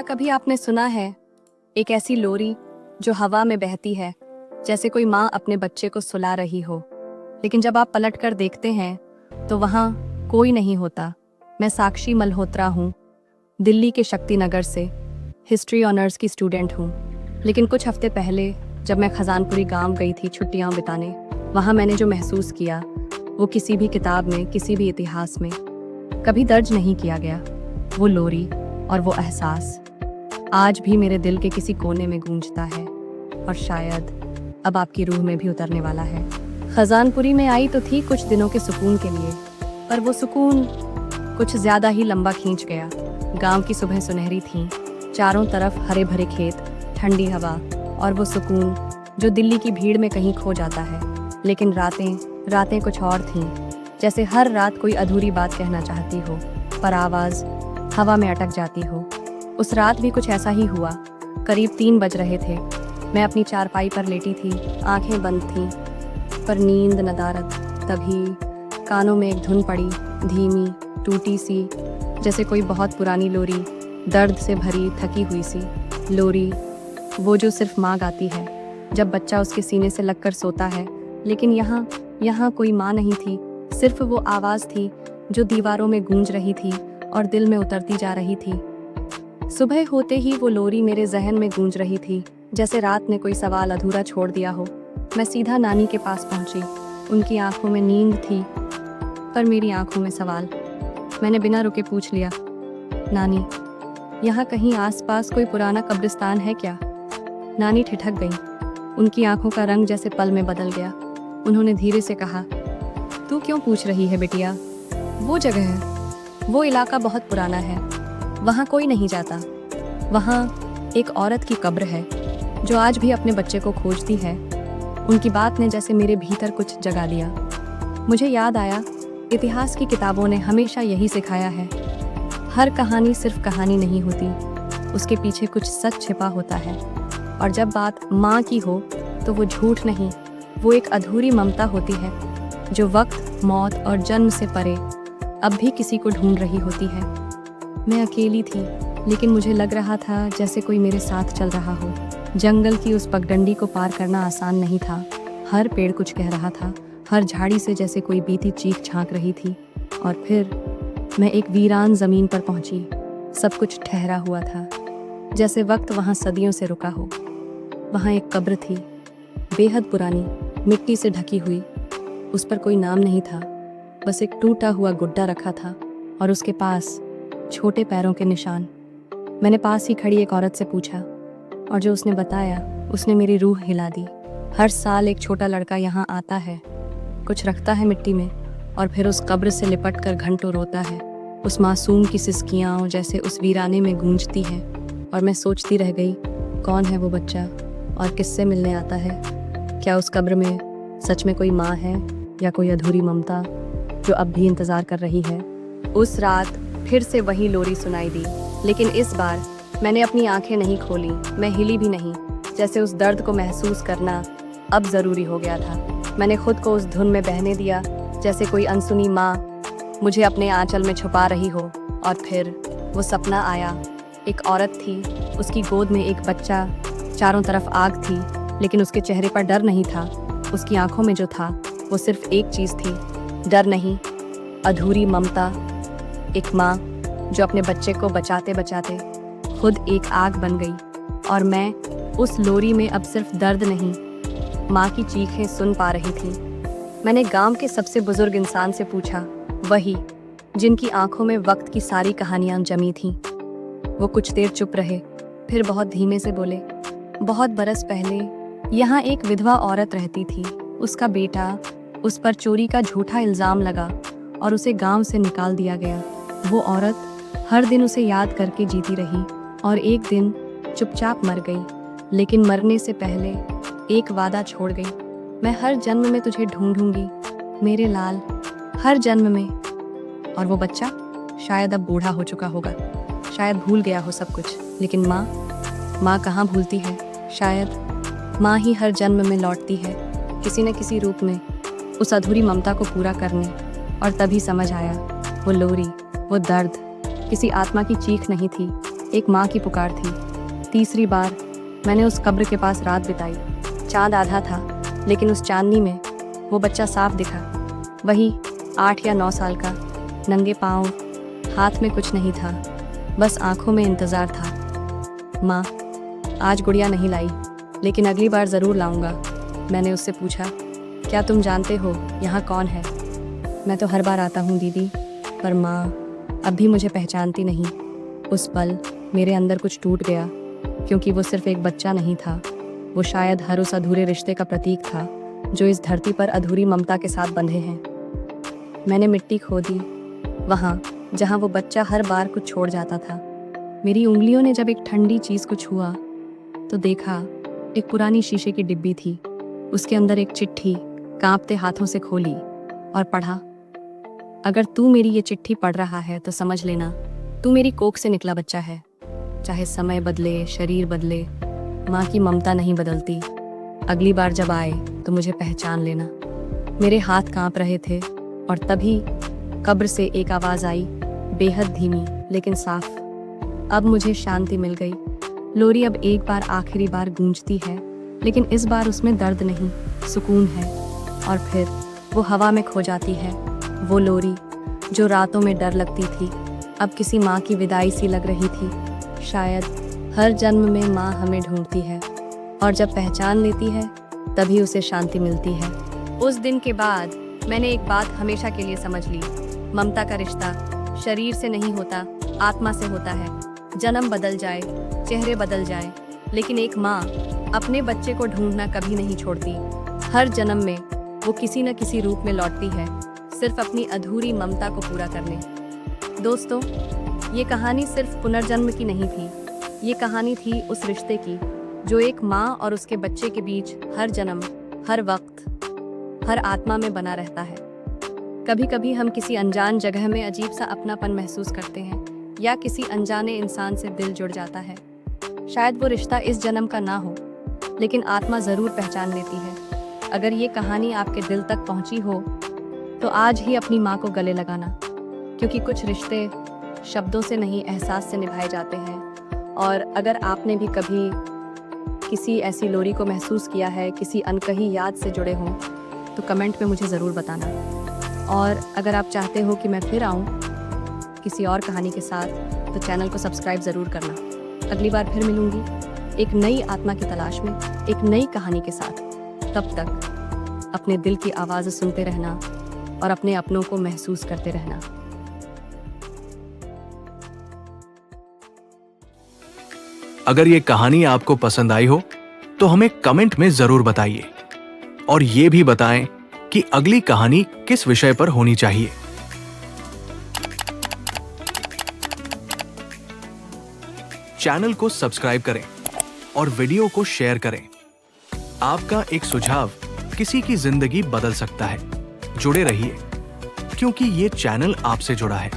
कभी आपने सुना है एक ऐसी लोरी जो हवा में बहती है, जैसे कोई माँ अपने बच्चे को सुला रही हो, लेकिन जब आप पलट कर देखते हैं तो वहाँ कोई नहीं होता। मैं साक्षी मल्होत्रा हूँ, दिल्ली के शक्ति नगर से हिस्ट्री ऑनर्स की स्टूडेंट हूँ। लेकिन कुछ हफ्ते पहले जब मैं खजानपुरी गांव गई थी छुट्टियाँ बिताने, वहाँ मैंने जो महसूस किया वो किसी भी किताब में, किसी भी इतिहास में कभी दर्ज नहीं किया गया। वो लोरी और वो एहसास आज भी मेरे दिल के किसी कोने में गूंजता है और शायद अब आपकी रूह में भी उतरने वाला है। खजानपुरी में आई तो थी कुछ दिनों के सुकून के लिए, पर वो सुकून कुछ ज्यादा ही लंबा खींच गया। गांव की सुबह सुनहरी थी, चारों तरफ हरे भरे खेत, ठंडी हवा और वो सुकून जो दिल्ली की भीड़ में कहीं खो जाता है। लेकिन रातें कुछ और थीं, जैसे हर रात कोई अधूरी बात कहना चाहती हो पर आवाज़ हवा में अटक जाती हो। उस रात भी कुछ ऐसा ही हुआ। करीब 3 बज रहे थे। मैं अपनी चारपाई पर लेटी थी, आंखें बंद थीं, पर नींद नदारद। तभी कानों में एक धुन पड़ी, धीमी, टूटी सी, जैसे कोई बहुत पुरानी लोरी, दर्द से भरी, थकी हुई सी लोरी, वो जो सिर्फ माँ गाती है जब बच्चा उसके सीने से लगकर सोता है। लेकिन यहाँ कोई माँ नहीं थी, सिर्फ वो आवाज़ थी जो दीवारों में गूंज रही थी और दिल में उतरती जा रही थी। सुबह होते ही वो लोरी मेरे जहन में गूंज रही थी, जैसे रात ने कोई सवाल अधूरा छोड़ दिया हो। मैं सीधा नानी के पास पहुंची। उनकी आंखों में नींद थी, पर मेरी आंखों में सवाल। मैंने बिना रुके पूछ लिया, नानी, यहाँ कहीं आसपास कोई पुराना कब्रिस्तान है क्या? नानी ठिठक गई। उनकी आंखों का रंग जैसे पल में बदल गया। उन्होंने धीरे से कहा, तू क्यों पूछ रही है बिटिया? वो जगह है, वो इलाका बहुत पुराना है, वहाँ कोई नहीं जाता। वहाँ एक औरत की कब्र है जो आज भी अपने बच्चे को खोजती है। उनकी बात ने जैसे मेरे भीतर कुछ जगा दिया। मुझे याद आया, इतिहास की किताबों ने हमेशा यही सिखाया है, हर कहानी सिर्फ कहानी नहीं होती, उसके पीछे कुछ सच छिपा होता है। और जब बात माँ की हो तो वो झूठ नहीं, वो एक अधूरी ममता होती है जो वक्त, मौत और जन्म से परे अब भी किसी को ढूंढ रही होती है। मैं अकेली थी, लेकिन मुझे लग रहा था जैसे कोई मेरे साथ चल रहा हो। जंगल की उस पगडंडी को पार करना आसान नहीं था। हर पेड़ कुछ कह रहा था, हर झाड़ी से जैसे कोई बीती चीख झांक रही थी। और फिर मैं एक वीरान ज़मीन पर पहुंची। सब कुछ ठहरा हुआ था, जैसे वक्त वहाँ सदियों से रुका हो। वहाँ एक कब्र थी, बेहद पुरानी, मिट्टी से ढकी हुई। उस पर कोई नाम नहीं था, बस एक टूटा हुआ गुड्डा रखा था और उसके पास छोटे पैरों के निशान। मैंने पास ही खड़ी एक औरत से पूछा, और जो उसने बताया उसने मेरी रूह हिला दी। हर साल एक छोटा लड़का यहाँ आता है, कुछ रखता है मिट्टी में और फिर उस कब्र से लिपट कर घंटों रोता है। उस मासूम की सिसकियाँ जैसे उस वीराने में गूंजती हैं। और मैं सोचती रह गई, कौन है वो बच्चा और किससे मिलने आता है? क्या उस कब्र में सच में कोई माँ है या कोई अधूरी ममता जो अब भी इंतज़ार कर रही है? उस रात फिर से वही लोरी सुनाई दी, लेकिन इस बार मैंने अपनी आंखें नहीं खोली, मैं हिली भी नहीं। जैसे उस दर्द को महसूस करना अब ज़रूरी हो गया था। मैंने खुद को उस धुन में बहने दिया, जैसे कोई अनसुनी माँ मुझे अपने आंचल में छुपा रही हो। और फिर वो सपना आया। एक औरत थी, उसकी गोद में एक बच्चा, चारों तरफ आग थी, लेकिन उसके चेहरे पर डर नहीं था। उसकी आंखों में जो था वो सिर्फ एक चीज़ थी, डर नहीं, अधूरी ममता। एक माँ जो अपने बच्चे को बचाते बचाते खुद एक आग बन गई। और मैं उस लोरी में अब सिर्फ दर्द नहीं, माँ की चीखें सुन पा रही थी। मैंने गांव के सबसे बुजुर्ग इंसान से पूछा, वही जिनकी आंखों में वक्त की सारी कहानियाँ जमी थीं। वो कुछ देर चुप रहे, फिर बहुत धीमे से बोले, बहुत बरस पहले यहाँ एक विधवा औरत रहती थी। उसका बेटा, उस पर चोरी का झूठा इल्ज़ाम लगा और उसे गांव से निकाल दिया गया। वो औरत हर दिन उसे याद करके जीती रही और एक दिन चुपचाप मर गई। लेकिन मरने से पहले एक वादा छोड़ गई, मैं हर जन्म में तुझे ढूंढूंगी मेरे लाल, हर जन्म में। और वो बच्चा शायद अब बूढ़ा हो चुका होगा, शायद भूल गया हो सब कुछ, लेकिन माँ कहाँ भूलती है? शायद माँ ही हर जन्म में लौटती है, किसी न किसी रूप में, उस अधूरी ममता को पूरा करने। और तभी समझ आया, वो लोरी, वो दर्द किसी आत्मा की चीख नहीं थी, एक माँ की पुकार थी। तीसरी बार मैंने उस कब्र के पास रात बिताई। चांद आधा था, लेकिन उस चांदनी में वो बच्चा साफ दिखा। वही 8 या 9 साल का, नंगे पाँव, हाथ में कुछ नहीं था, बस आंखों में इंतज़ार था। माँ, आज गुड़िया नहीं लाई, लेकिन अगली बार ज़रूर लाऊंगा। मैंने उससे पूछा, क्या तुम जानते हो यहाँ कौन है? मैं तो हर बार आता हूँ दीदी, पर माँ अब भी मुझे पहचानती नहीं। उस पल मेरे अंदर कुछ टूट गया, क्योंकि वो सिर्फ एक बच्चा नहीं था, वो शायद हर उस अधूरे रिश्ते का प्रतीक था जो इस धरती पर अधूरी ममता के साथ बंधे हैं। मैंने मिट्टी खोदी, वहाँ जहाँ वो बच्चा हर बार कुछ छोड़ जाता था। मेरी उंगलियों ने जब एक ठंडी चीज़ को छुआ तो देखा एक पुरानी शीशे की डिब्बी थी। उसके अंदर एक चिट्ठी कांपते हाथों से खोली और पढ़ा, अगर तू मेरी ये चिट्ठी पढ़ रहा है तो समझ लेना तू मेरी कोख से निकला बच्चा है। चाहे समय बदले, शरीर बदले, माँ की ममता नहीं बदलती। अगली बार जब आए तो मुझे पहचान लेना। मेरे हाथ कांप रहे थे और तभी कब्र से एक आवाज़ आई, बेहद धीमी लेकिन साफ। अब मुझे शांति मिल गई। लोरी अब एक बार आखिरी बार गूंजती है, लेकिन इस बार उसमें दर्द नहीं, सुकून है। और फिर वो हवा में खो जाती है। वो लोरी जो रातों में डर लगती थी, अब किसी माँ की विदाई सी लग रही थी। शायद हर जन्म में माँ हमें ढूंढती है, और जब पहचान लेती है तभी उसे शांति मिलती है। उस दिन के बाद मैंने एक बात हमेशा के लिए समझ ली, ममता का रिश्ता शरीर से नहीं होता, आत्मा से होता है। जन्म बदल जाए, चेहरे बदल जाए, लेकिन एक माँ अपने बच्चे को ढूंढना कभी नहीं छोड़ती। हर जन्म में वो किसी न किसी रूप में लौटती है, सिर्फ अपनी अधूरी ममता को पूरा करने। दोस्तों, ये कहानी सिर्फ पुनर्जन्म की नहीं थी, ये कहानी थी उस रिश्ते की जो एक माँ और उसके बच्चे के बीच हर जन्म, हर वक्त, हर आत्मा में बना रहता है। कभी कभी हम किसी अनजान जगह में अजीब सा अपनापन महसूस करते हैं, या किसी अनजाने इंसान से दिल जुड़ जाता है। शायद वो रिश्ता इस जन्म का ना हो, लेकिन आत्मा ज़रूर पहचान लेती है। अगर ये कहानी आपके दिल तक पहुंची हो तो आज ही अपनी माँ को गले लगाना, क्योंकि कुछ रिश्ते शब्दों से नहीं, एहसास से निभाए जाते हैं। और अगर आपने भी कभी किसी ऐसी लोरी को महसूस किया है, किसी अनकही याद से जुड़े हों, तो कमेंट में मुझे ज़रूर बताना। और अगर आप चाहते हो कि मैं फिर आऊँ किसी और कहानी के साथ, तो चैनल को सब्सक्राइब ज़रूर करना। अगली बार फिर मिलूंगी एक नई आत्मा की तलाश में, एक नई कहानी के साथ। तब तक अपने दिल की आवाज़ सुनते रहना और अपने अपनों को महसूस करते रहना। अगर ये कहानी आपको पसंद आई हो तो हमें कमेंट में जरूर बताइए, और ये भी बताएं कि अगली कहानी किस विषय पर होनी चाहिए। चैनल को सब्सक्राइब करें और वीडियो को शेयर करें। आपका एक सुझाव किसी की जिंदगी बदल सकता है। जुड़े रहिए, क्योंकि ये चैनल आपसे जुड़ा है।